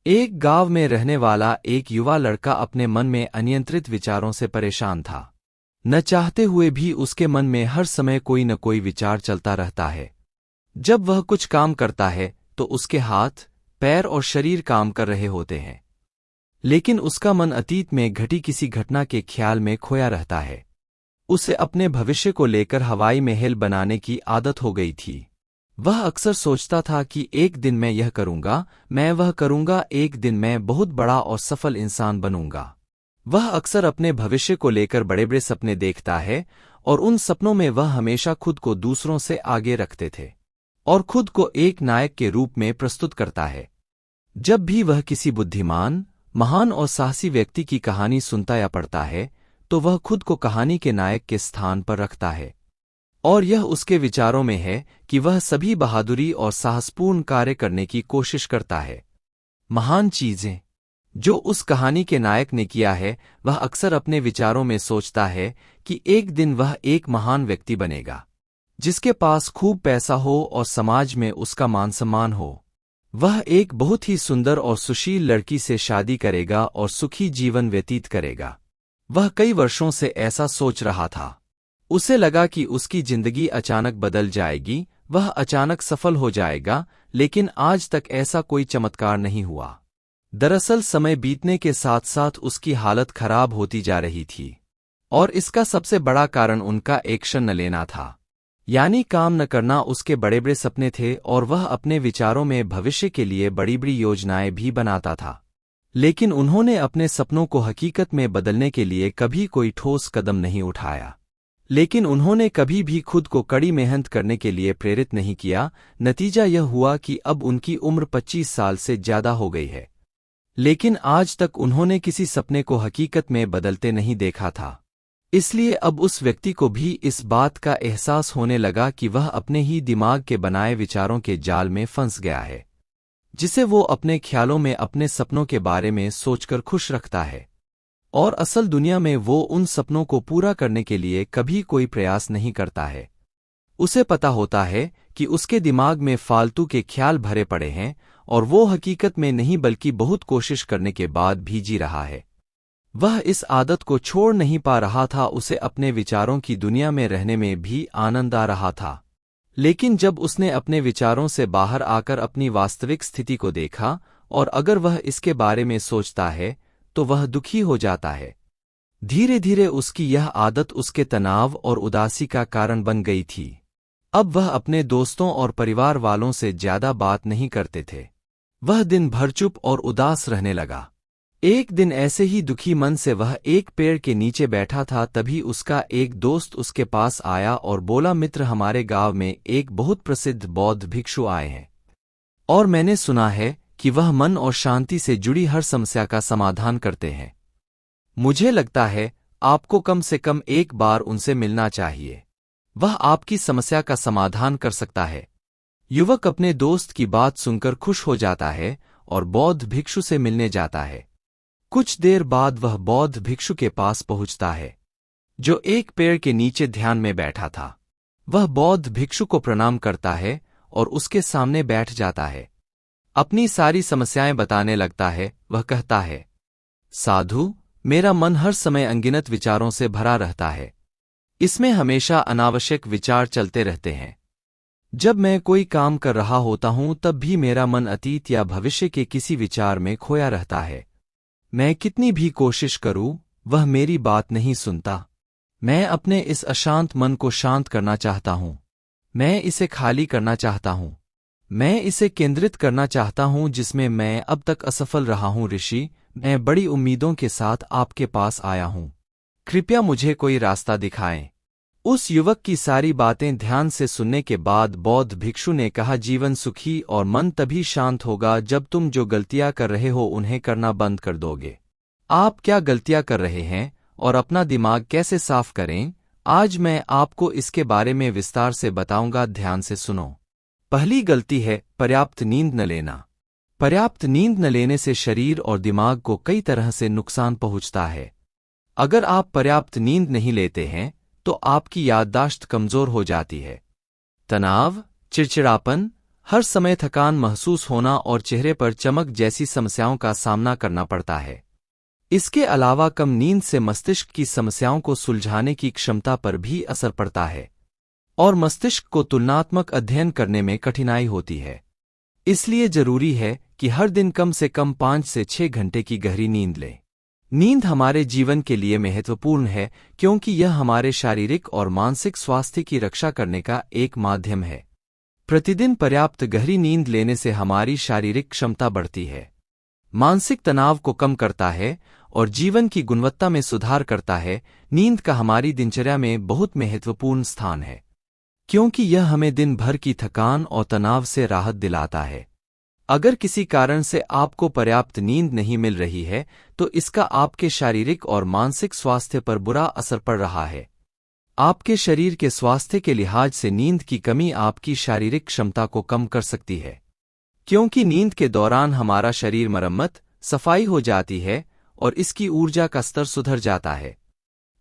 एक गांव में रहने वाला एक युवा लड़का अपने मन में अनियंत्रित विचारों से परेशान था। न चाहते हुए भी उसके मन में हर समय कोई न कोई विचार चलता रहता है। जब वह कुछ काम करता है तो उसके हाथ, पैर और शरीर काम कर रहे होते हैं, लेकिन उसका मन अतीत में घटी किसी घटना के ख्याल में खोया रहता है। उसे अपने भविष्य को लेकर हवाई महल बनाने की आदत हो गई थी। वह अक्सर सोचता था कि एक दिन मैं यह करूंगा, मैं वह करूंगा, एक दिन मैं बहुत बड़ा और सफल इंसान बनूंगा। वह अक्सर अपने भविष्य को लेकर बड़े बड़े सपने देखता है और उन सपनों में वह हमेशा खुद को दूसरों से आगे रखते थे और खुद को एक नायक के रूप में प्रस्तुत करता है। जब भी वह किसी बुद्धिमान, महान और साहसी व्यक्ति की कहानी सुनता या पढ़ता है तो वह खुद को कहानी के नायक के स्थान पर रखता है और यह उसके विचारों में है कि वह सभी बहादुरी और साहसपूर्ण कार्य करने की कोशिश करता है। महान चीजें जो उस कहानी के नायक ने किया है, वह अक्सर अपने विचारों में सोचता है कि एक दिन वह एक महान व्यक्ति बनेगा, जिसके पास खूब पैसा हो और समाज में उसका मान सम्मान हो। वह एक बहुत ही सुंदर और सुशील लड़की से शादी करेगा और सुखी जीवन व्यतीत करेगा। वह कई वर्षों से ऐसा सोच रहा था। उसे लगा कि उसकी जिंदगी अचानक बदल जाएगी, वह अचानक सफल हो जाएगा, लेकिन आज तक ऐसा कोई चमत्कार नहीं हुआ। दरअसल समय बीतने के साथ साथ उसकी हालत खराब होती जा रही थी और इसका सबसे बड़ा कारण उनका एक्शन न लेना था, यानी काम न करना। उसके बड़े बड़े सपने थे और वह अपने विचारों में भविष्य के लिए बड़ी बड़ी योजनाएं भी बनाता था, लेकिन उन्होंने अपने सपनों को हकीकत में बदलने के लिए कभी कोई ठोस कदम नहीं उठाया। लेकिन उन्होंने कभी भी खुद को कड़ी मेहनत करने के लिए प्रेरित नहीं किया। नतीजा यह हुआ कि अब उनकी उम्र 25 साल से ज्यादा हो गई है, लेकिन आज तक उन्होंने किसी सपने को हकीकत में बदलते नहीं देखा था। इसलिए अब उस व्यक्ति को भी इस बात का एहसास होने लगा कि वह अपने ही दिमाग के बनाए विचारों के जाल में फंस गया है, जिसे वो अपने ख्यालों में अपने सपनों के बारे में सोचकर खुश रखता है और असल दुनिया में वो उन सपनों को पूरा करने के लिए कभी कोई प्रयास नहीं करता है। उसे पता होता है कि उसके दिमाग में फालतू के ख्याल भरे पड़े हैं और वो हकीकत में नहीं बल्कि बहुत कोशिश करने के बाद भी जी रहा है। वह इस आदत को छोड़ नहीं पा रहा था। उसे अपने विचारों की दुनिया में रहने में भी आनंद आ रहा था, लेकिन जब उसने अपने विचारों से बाहर आकर अपनी वास्तविक स्थिति को देखा और अगर वह इसके बारे में सोचता है तो वह दुखी हो जाता है। धीरे धीरे उसकी यह आदत उसके तनाव और उदासी का कारण बन गई थी। अब वह अपने दोस्तों और परिवार वालों से ज्यादा बात नहीं करते थे। वह दिन भर चुप और उदास रहने लगा। एक दिन ऐसे ही दुखी मन से वह एक पेड़ के नीचे बैठा था, तभी उसका एक दोस्त उसके पास आया और बोला, मित्र, हमारे गांव में एक बहुत प्रसिद्ध बौद्ध भिक्षु आए हैं और मैंने सुना है कि वह मन और शांति से जुड़ी हर समस्या का समाधान करते हैं। मुझे लगता है आपको कम से कम एक बार उनसे मिलना चाहिए। वह आपकी समस्या का समाधान कर सकता है। युवक अपने दोस्त की बात सुनकर खुश हो जाता है और बौद्ध भिक्षु से मिलने जाता है। कुछ देर बाद वह बौद्ध भिक्षु के पास पहुंचता है, जो एक पेड़ के नीचे ध्यान में बैठा था। वह बौद्ध भिक्षु को प्रणाम करता है और उसके सामने बैठ जाता है। अपनी सारी समस्याएं बताने लगता है। वह कहता है, साधु, मेरा मन हर समय अनगिनत विचारों से भरा रहता है। इसमें हमेशा अनावश्यक विचार चलते रहते हैं। जब मैं कोई काम कर रहा होता हूं तब भी मेरा मन अतीत या भविष्य के किसी विचार में खोया रहता है। मैं कितनी भी कोशिश करूं, वह मेरी बात नहीं सुनता। मैं अपने इस अशांत मन को शांत करना चाहता हूं। मैं इसे खाली करना चाहता हूं। मैं इसे केंद्रित करना चाहता हूं जिसमें मैं अब तक असफल रहा हूं। ऋषि, मैं बड़ी उम्मीदों के साथ आपके पास आया हूं। कृपया मुझे कोई रास्ता दिखाएं। उस युवक की सारी बातें ध्यान से सुनने के बाद बौद्ध भिक्षु ने कहा, जीवन सुखी और मन तभी शांत होगा जब तुम जो गलतियां कर रहे हो उन्हें करना बंद कर दोगे। आप क्या गलतियां कर रहे हैं और अपना दिमाग कैसे साफ करें, आज मैं आपको इसके बारे में विस्तार से बताऊंगा। ध्यान से सुनो। पहली गलती है पर्याप्त नींद न लेना। पर्याप्त नींद न लेने से शरीर और दिमाग को कई तरह से नुकसान पहुंचता है। अगर आप पर्याप्त नींद नहीं लेते हैं तो आपकी याददाश्त कमजोर हो जाती है। तनाव, चिड़चिड़ापन, हर समय थकान महसूस होना और चेहरे पर चमक जैसी समस्याओं का सामना करना पड़ता है। इसके अलावा कम नींद से मस्तिष्क की समस्याओं को सुलझाने की क्षमता पर भी असर पड़ता है और मस्तिष्क को तुलनात्मक अध्ययन करने में कठिनाई होती है। इसलिए जरूरी है कि हर दिन कम से कम 5 से 6 घंटे की गहरी नींद लें। नींद हमारे जीवन के लिए महत्वपूर्ण है क्योंकि यह हमारे शारीरिक और मानसिक स्वास्थ्य की रक्षा करने का एक माध्यम है। प्रतिदिन पर्याप्त गहरी नींद लेने से हमारी शारीरिक क्षमता बढ़ती है, मानसिक तनाव को कम करता है और जीवन की गुणवत्ता में सुधार करता है। नींद का हमारी दिनचर्या में बहुत महत्वपूर्ण स्थान है क्योंकि यह हमें दिन भर की थकान और तनाव से राहत दिलाता है। अगर किसी कारण से आपको पर्याप्त नींद नहीं मिल रही है तो इसका आपके शारीरिक और मानसिक स्वास्थ्य पर बुरा असर पड़ रहा है। आपके शरीर के स्वास्थ्य के लिहाज से नींद की कमी आपकी शारीरिक क्षमता को कम कर सकती है क्योंकि नींद के दौरान हमारा शरीर मरम्मत, सफाई हो जाती है और इसकी ऊर्जा का स्तर सुधर जाता है।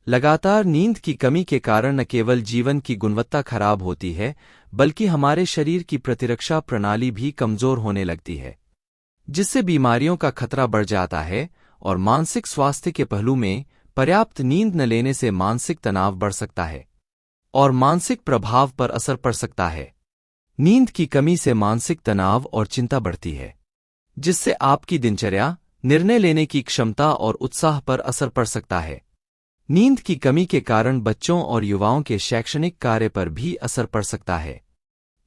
लगातार नींद की कमी के कारण न केवल जीवन की गुणवत्ता खराब होती है बल्कि हमारे शरीर की प्रतिरक्षा प्रणाली भी कमजोर होने लगती है, जिससे बीमारियों का खतरा बढ़ जाता है। और मानसिक स्वास्थ्य के पहलू में पर्याप्त नींद न लेने से मानसिक तनाव बढ़ सकता है और मानसिक प्रभाव पर असर पड़ सकता है। नींद की कमी से मानसिक तनाव और चिंता बढ़ती है, जिससे आपकी दिनचर्या, निर्णय लेने की क्षमता और उत्साह पर असर पड़ सकता है। नींद की कमी के कारण बच्चों और युवाओं के शैक्षणिक कार्य पर भी असर पड़ सकता है।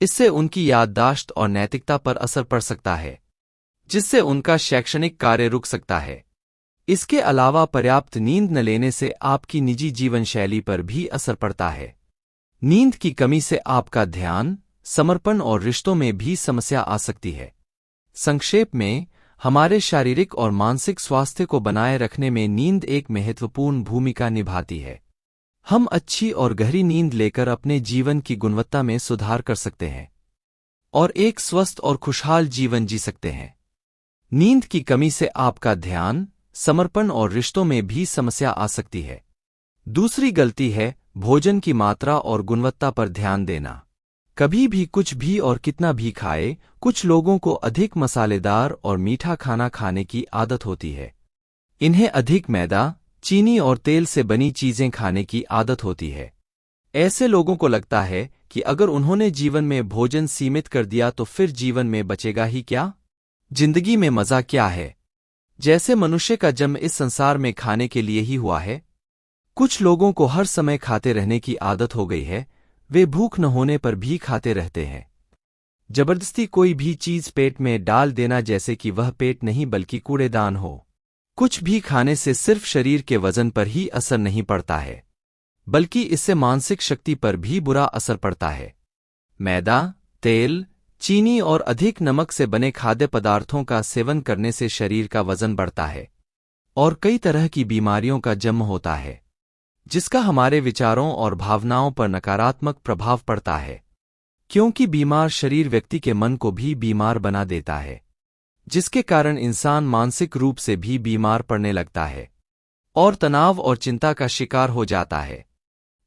इससे उनकी याददाश्त और नैतिकता पर असर पड़ सकता है, जिससे उनका शैक्षणिक कार्य रुक सकता है। इसके अलावा पर्याप्त नींद न लेने से आपकी निजी जीवन शैली पर भी असर पड़ता है। नींद की कमी से आपका ध्यान, समर्पण और रिश्तों में भी समस्या आ सकती है। संक्षेप में, हमारे शारीरिक और मानसिक स्वास्थ्य को बनाए रखने में नींद एक महत्वपूर्ण भूमिका निभाती है। हम अच्छी और गहरी नींद लेकर अपने जीवन की गुणवत्ता में सुधार कर सकते हैं और एक स्वस्थ और खुशहाल जीवन जी सकते हैं। नींद की कमी से आपका ध्यान, समर्पण और रिश्तों में भी समस्या आ सकती है। दूसरी गलती है भोजन की मात्रा और गुणवत्ता पर ध्यान देना। कभी भी कुछ भी और कितना भी खाए। कुछ लोगों को अधिक मसालेदार और मीठा खाना खाने की आदत होती है। इन्हें अधिक मैदा, चीनी और तेल से बनी चीजें खाने की आदत होती है। ऐसे लोगों को लगता है कि अगर उन्होंने जीवन में भोजन सीमित कर दिया तो फिर जीवन में बचेगा ही क्या? जिंदगी में मजा क्या है? जैसे मनुष्य का जन्म इस संसार में खाने के लिए ही हुआ है। कुछ लोगों को हर समय खाते रहने की आदत हो गई है। वे भूख न होने पर भी खाते रहते हैं। जबरदस्ती कोई भी चीज पेट में डाल देना जैसे कि वह पेट नहीं बल्कि कूड़ेदान हो। कुछ भी खाने से सिर्फ शरीर के वजन पर ही असर नहीं पड़ता है, बल्कि इससे मानसिक शक्ति पर भी बुरा असर पड़ता है। मैदा, तेल, चीनी और अधिक नमक से बने खाद्य पदार्थों का सेवन करने से शरीर का वजन बढ़ता है और कई तरह की बीमारियों का जन्म होता है, जिसका हमारे विचारों और भावनाओं पर नकारात्मक प्रभाव पड़ता है। क्योंकि बीमार शरीर व्यक्ति के मन को भी बीमार बना देता है, जिसके कारण इंसान मानसिक रूप से भी बीमार पड़ने लगता है और तनाव और चिंता का शिकार हो जाता है।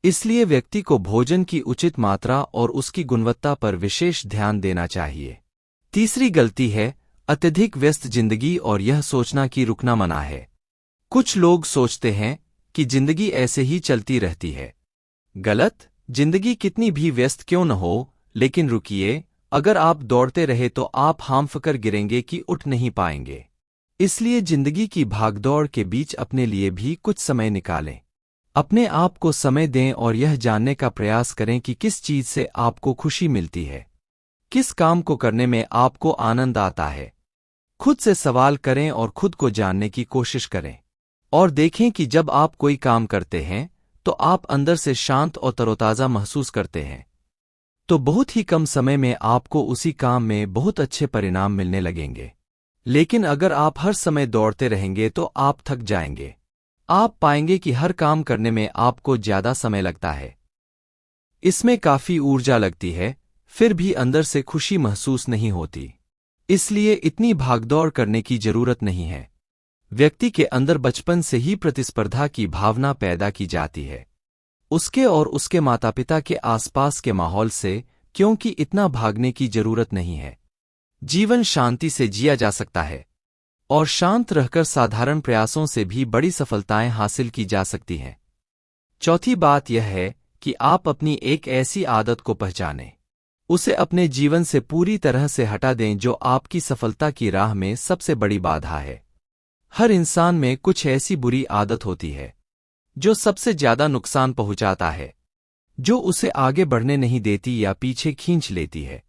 इसलिए व्यक्ति को भोजन की उचित मात्रा और उसकी गुणवत्ता पर विशेष ध्यान देना चाहिए। तीसरी गलती है अत्यधिक व्यस्त जिंदगी और यह सोचना कि रुकना मना है। कुछ लोग सोचते हैं कि जिंदगी ऐसे ही चलती रहती है। गलत। जिंदगी कितनी भी व्यस्त क्यों न हो, लेकिन रुकिए, अगर आप दौड़ते रहे तो आप हांफकर गिरेंगे कि उठ नहीं पाएंगे। इसलिए जिंदगी की भागदौड़ के बीच अपने लिए भी कुछ समय निकालें। अपने आप को समय दें और यह जानने का प्रयास करें कि किस चीज से आपको खुशी मिलती है, किस काम को करने में आपको आनंद आता है। खुद से सवाल करें और खुद को जानने की कोशिश करें और देखें कि जब आप कोई काम करते हैं तो आप अंदर से शांत और तरोताजा महसूस करते हैं, तो बहुत ही कम समय में आपको उसी काम में बहुत अच्छे परिणाम मिलने लगेंगे। लेकिन अगर आप हर समय दौड़ते रहेंगे तो आप थक जाएंगे। आप पाएंगे कि हर काम करने में आपको ज्यादा समय लगता है, इसमें काफी ऊर्जा लगती है, फिर भी अंदर से खुशी महसूस नहीं होती। इसलिए इतनी भागदौड़ करने की जरूरत नहीं है। व्यक्ति के अंदर बचपन से ही प्रतिस्पर्धा की भावना पैदा की जाती है। उसके और उसके माता पिता के आसपास के माहौल से, क्योंकि इतना भागने की जरूरत नहीं है। जीवन शांति से जिया जा सकता है और शांत रहकर साधारण प्रयासों से भी बड़ी सफलताएं हासिल की जा सकती हैं। चौथी बात यह है कि आप अपनी एक ऐसी आदत को पहचानें, उसे अपने जीवन से पूरी तरह से हटा दें जो आपकी सफलता की राह में सबसे बड़ी बाधा है। हर इंसान में कुछ ऐसी बुरी आदत होती है जो सबसे ज्यादा नुकसान पहुंचाता है, जो उसे आगे बढ़ने नहीं देती या पीछे खींच लेती है।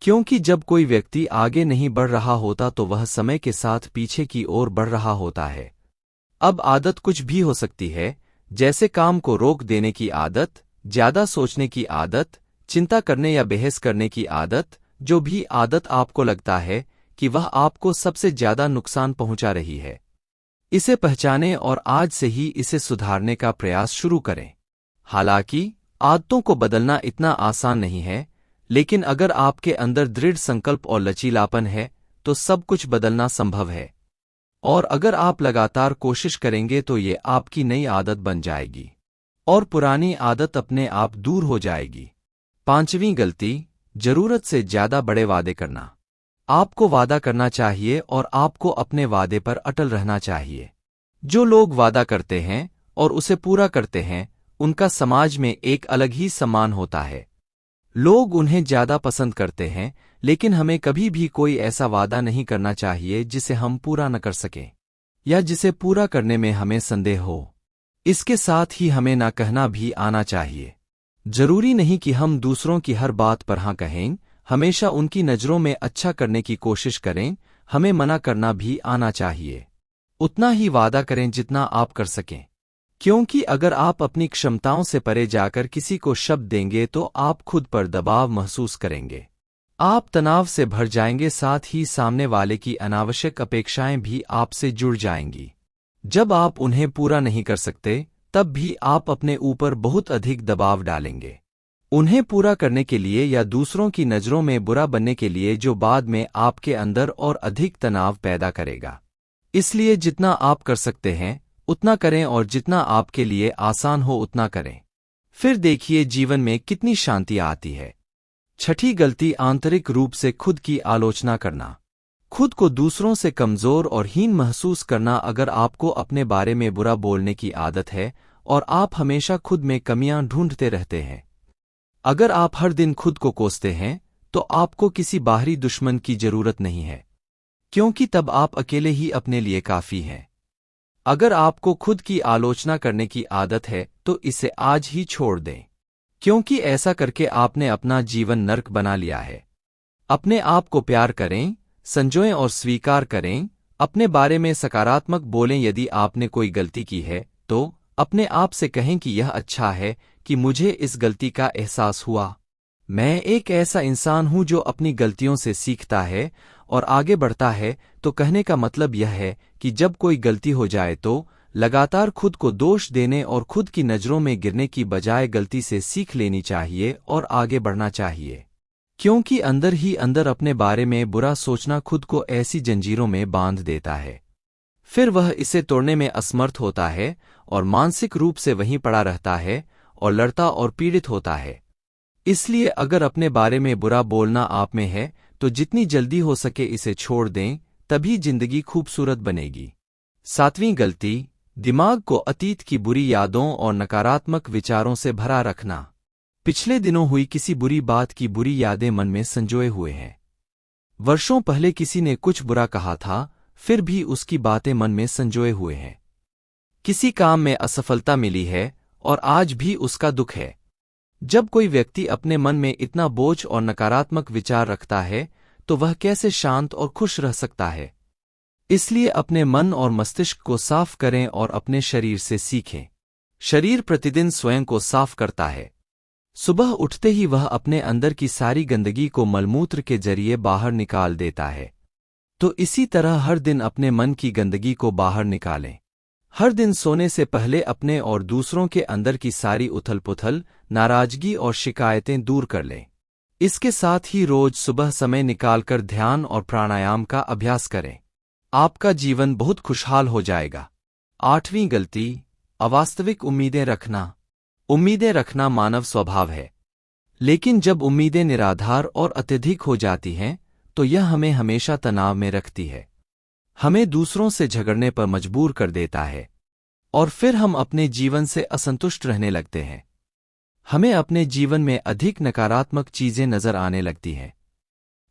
क्योंकि जब कोई व्यक्ति आगे नहीं बढ़ रहा होता तो वह समय के साथ पीछे की ओर बढ़ रहा होता है। अब आदत कुछ भी हो सकती है, जैसे काम को रोक देने की आदत, ज्यादा सोचने की आदत, चिंता करने या बहस करने की आदत। जो भी आदत आपको लगता है कि वह आपको सबसे ज्यादा नुकसान पहुंचा रही है, इसे पहचानें और आज से ही इसे सुधारने का प्रयास शुरू करें। हालांकि आदतों को बदलना इतना आसान नहीं है, लेकिन अगर आपके अंदर दृढ़ संकल्प और लचीलापन है तो सब कुछ बदलना संभव है। और अगर आप लगातार कोशिश करेंगे तो ये आपकी नई आदत बन जाएगी और पुरानी आदत अपने आप दूर हो जाएगी। पांचवीं गलती, जरूरत से ज्यादा बड़े वादे करना। आपको वादा करना चाहिए और आपको अपने वादे पर अटल रहना चाहिए। जो लोग वादा करते हैं और उसे पूरा करते हैं, उनका समाज में एक अलग ही सम्मान होता है। लोग उन्हें ज्यादा पसंद करते हैं, लेकिन हमें कभी भी कोई ऐसा वादा नहीं करना चाहिए जिसे हम पूरा न कर सकें या जिसे पूरा करने में हमें संदेह हो। इसके साथ ही हमें ना कहना भी आना चाहिए। जरूरी नहीं कि हम दूसरों की हर बात पर हाँ कहें, हमेशा उनकी नजरों में अच्छा करने की कोशिश करें। हमें मना करना भी आना चाहिए। उतना ही वादा करें जितना आप कर सकें, क्योंकि अगर आप अपनी क्षमताओं से परे जाकर किसी को शब्द देंगे तो आप खुद पर दबाव महसूस करेंगे। आप तनाव से भर जाएंगे, साथ ही सामने वाले की अनावश्यक अपेक्षाएं भी आपसे जुड़ जाएंगी। जब आप उन्हें पूरा नहीं कर सकते, तब भी आप अपने ऊपर बहुत अधिक दबाव डालेंगे, उन्हें पूरा करने के लिए या दूसरों की नज़रों में बुरा बनने के लिए, जो बाद में आपके अंदर और अधिक तनाव पैदा करेगा। इसलिए जितना आप कर सकते हैं उतना करें और जितना आपके लिए आसान हो उतना करें। फिर देखिए जीवन में कितनी शांति आती है। छठी गलती, आंतरिक रूप से खुद की आलोचना करना। खुद को दूसरों से कमजोर और हीन महसूस करना। अगर आपको अपने बारे में बुरा बोलने की आदत है और आप हमेशा खुद में कमियां ढूंढते रहते हैं, अगर आप हर दिन खुद को कोसते हैं, तो आपको किसी बाहरी दुश्मन की जरूरत नहीं है, क्योंकि तब आप अकेले ही अपने लिए काफी हैं। अगर आपको खुद की आलोचना करने की आदत है तो इसे आज ही छोड़ दें, क्योंकि ऐसा करके आपने अपना जीवन नर्क बना लिया है। अपने आप को प्यार करें, संजोएं और स्वीकार करें। अपने बारे में सकारात्मक बोलें। यदि आपने कोई गलती की है तो अपने आप से कहें कि यह अच्छा है कि मुझे इस गलती का एहसास हुआ। मैं एक ऐसा इंसान हूं जो अपनी गलतियों से सीखता है और आगे बढ़ता है। तो कहने का मतलब यह है कि जब कोई गलती हो जाए तो लगातार खुद को दोष देने और खुद की नज़रों में गिरने की बजाय गलती से सीख लेनी चाहिए और आगे बढ़ना चाहिए, क्योंकि अंदर ही अंदर अपने बारे में बुरा सोचना खुद को ऐसी जंजीरों में बांध देता है, फिर वह इसे तोड़ने में असमर्थ होता है और मानसिक रूप से वहीं पड़ा रहता है और लड़ता और पीड़ित होता है। इसलिए अगर अपने बारे में बुरा बोलना आप में है तो जितनी जल्दी हो सके इसे छोड़ दें, तभी जिंदगी खूबसूरत बनेगी। सातवीं गलती, दिमाग को अतीत की बुरी यादों और नकारात्मक विचारों से भरा रखना। पिछले दिनों हुई किसी बुरी बात की बुरी यादें मन में संजोए हुए हैं। वर्षों पहले किसी ने कुछ बुरा कहा था, फिर भी उसकी बातें मन में संजोए हुए हैं। किसी काम में असफलता मिली है और आज भी उसका दुख है। जब कोई व्यक्ति अपने मन में इतना बोझ और नकारात्मक विचार रखता है तो वह कैसे शांत और खुश रह सकता है। इसलिए अपने मन और मस्तिष्क को साफ करें और अपने शरीर से सीखें। शरीर प्रतिदिन स्वयं को साफ करता है। सुबह उठते ही वह अपने अंदर की सारी गंदगी को मलमूत्र के जरिए बाहर निकाल देता है। तो इसी तरह हर दिन अपने मन की गंदगी को बाहर निकालें। हर दिन सोने से पहले अपने और दूसरों के अंदर की सारी उथल-पुथल, नाराजगी और शिकायतें दूर कर लें। इसके साथ ही रोज सुबह समय निकालकर ध्यान और प्राणायाम का अभ्यास करें। आपका जीवन बहुत खुशहाल हो जाएगा। आठवीं गलती, अवास्तविक उम्मीदें रखना। उम्मीदें रखना मानव स्वभाव है, लेकिन जब उम्मीदें निराधार और अत्यधिक हो जाती हैं तो यह हमें हमेशा तनाव में रखती है, हमें दूसरों से झगड़ने पर मजबूर कर देता है और फिर हम अपने जीवन से असंतुष्ट रहने लगते हैं। हमें अपने जीवन में अधिक नकारात्मक चीजें नजर आने लगती हैं।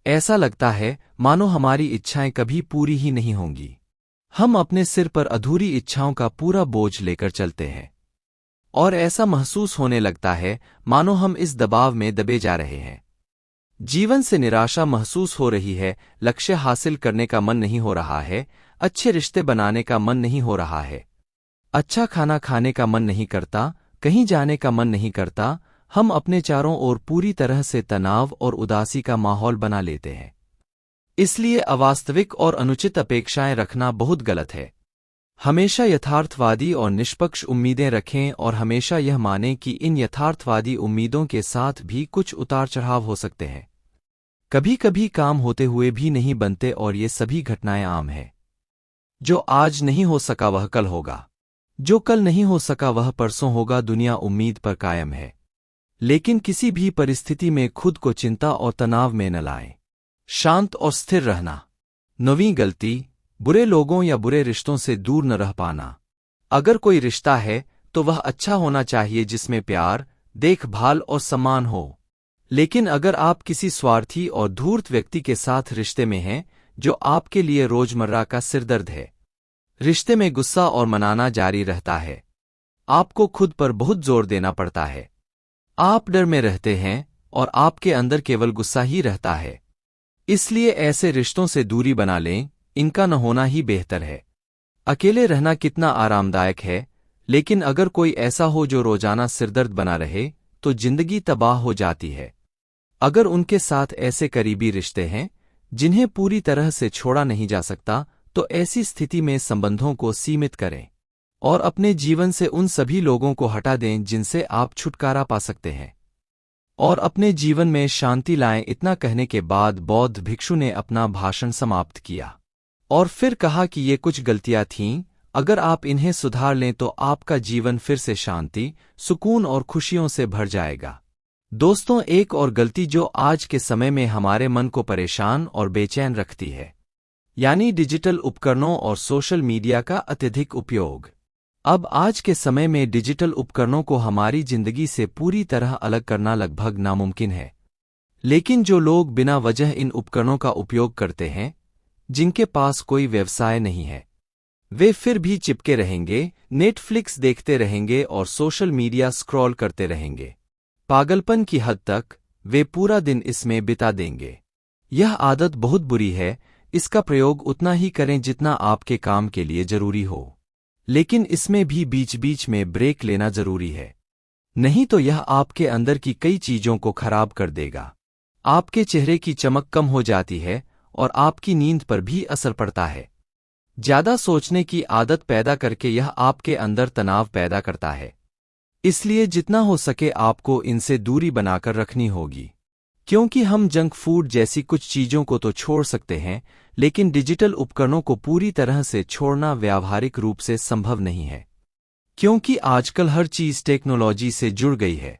ऐसा लगता है मानो हमारी इच्छाएं कभी पूरी ही नहीं होंगी। हम अपने सिर पर अधूरी इच्छाओं का पूरा बोझ लेकर चलते हैं और ऐसा महसूस होने लगता है मानो हम इस दबाव में दबे जा रहे हैं। जीवन से निराशा महसूस हो रही है, लक्ष्य हासिल करने का मन नहीं हो रहा है, अच्छे रिश्ते बनाने का मन नहीं हो रहा है, अच्छा खाना खाने का मन नहीं करता, कहीं जाने का मन नहीं करता। हम अपने चारों ओर पूरी तरह से तनाव और उदासी का माहौल बना लेते हैं। इसलिए अवास्तविक और अनुचित अपेक्षाएं रखना बहुत गलत है। हमेशा यथार्थवादी और निष्पक्ष उम्मीदें रखें और हमेशा यह मानें कि इन यथार्थवादी उम्मीदों के साथ भी कुछ उतार चढ़ाव हो सकते हैं। कभी कभी काम होते हुए भी नहीं बनते और ये सभी घटनाएं आम हैं। जो आज नहीं हो सका वह कल होगा, जो कल नहीं हो सका वह परसों होगा। दुनिया उम्मीद पर कायम है, लेकिन किसी भी परिस्थिति में खुद को चिंता और तनाव में न लाएं। शांत और स्थिर रहना। नवीं गलती, बुरे लोगों या बुरे रिश्तों से दूर न रह पाना। अगर कोई रिश्ता है तो वह अच्छा होना चाहिए, जिसमें प्यार, देखभाल और सम्मान हो। लेकिन अगर आप किसी स्वार्थी और धूर्त व्यक्ति के साथ रिश्ते में हैं जो आपके लिए रोजमर्रा का सिरदर्द है, रिश्ते में गुस्सा और मनाना जारी रहता है, आपको खुद पर बहुत जोर देना पड़ता है, आप डर में रहते हैं और आपके अंदर केवल गुस्सा ही रहता है, इसलिए ऐसे रिश्तों से दूरी बना लें, इनका न होना ही बेहतर है। अकेले रहना कितना आरामदायक है, लेकिन अगर कोई ऐसा हो जो रोजाना सिरदर्द बना रहे तो जिंदगी तबाह हो जाती है। अगर उनके साथ ऐसे करीबी रिश्ते हैं जिन्हें पूरी तरह से छोड़ा नहीं जा सकता, तो ऐसी स्थिति में संबंधों को सीमित करें और अपने जीवन से उन सभी लोगों को हटा दें जिनसे आप छुटकारा पा सकते हैं और अपने जीवन में शांति लाएं। इतना कहने के बाद बौद्ध भिक्षु ने अपना भाषण समाप्त किया और फिर कहा कि ये कुछ गलतियां थीं, अगर आप इन्हें सुधार लें तो आपका जीवन फिर से शांति, सुकून और खुशियों से भर जाएगा। दोस्तों, एक और गलती जो आज के समय में हमारे मन को परेशान और बेचैन रखती है, यानी डिजिटल उपकरणों और सोशल मीडिया का अत्यधिक उपयोग। अब आज के समय में डिजिटल उपकरणों को हमारी जिंदगी से पूरी तरह अलग करना लगभग नामुमकिन है, लेकिन जो लोग बिना वजह इन उपकरणों का उपयोग करते हैं, जिनके पास कोई व्यवसाय नहीं है, वे फिर भी चिपके रहेंगे, नेटफ्लिक्स देखते रहेंगे और सोशल मीडिया स्क्रॉल करते रहेंगे। पागलपन की हद तक वे पूरा दिन इसमें बिता देंगे। यह आदत बहुत बुरी है। इसका प्रयोग उतना ही करें जितना आपके काम के लिए जरूरी हो, लेकिन इसमें भी बीच बीच में ब्रेक लेना जरूरी है, नहीं तो यह आपके अंदर की कई चीजों को खराब कर देगा। आपके चेहरे की चमक कम हो जाती है और आपकी नींद पर भी असर पड़ता है। ज्यादा सोचने की आदत पैदा करके यह आपके अंदर तनाव पैदा करता है, इसलिए जितना हो सके आपको इनसे दूरी बनाकर रखनी होगी। क्योंकि हम जंक फूड जैसी कुछ चीजों को तो छोड़ सकते हैं, लेकिन डिजिटल उपकरणों को पूरी तरह से छोड़ना व्यावहारिक रूप से संभव नहीं है, क्योंकि आजकल हर चीज टेक्नोलॉजी से जुड़ गई है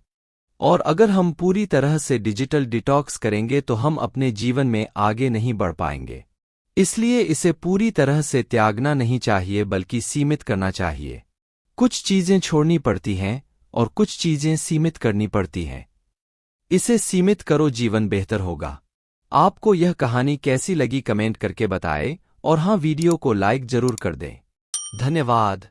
और अगर हम पूरी तरह से डिजिटल डिटॉक्स करेंगे तो हम अपने जीवन में आगे नहीं बढ़ पाएंगे। इसलिए इसे पूरी तरह से त्यागना नहीं चाहिए, बल्कि सीमित करना चाहिए। कुछ चीजें छोड़नी पड़ती हैं और कुछ चीजें सीमित करनी पड़ती हैं। इसे सीमित करो, जीवन बेहतर होगा। आपको यह कहानी कैसी लगी कमेंट करके बताएं और हाँ, वीडियो को लाइक जरूर कर दें। धन्यवाद।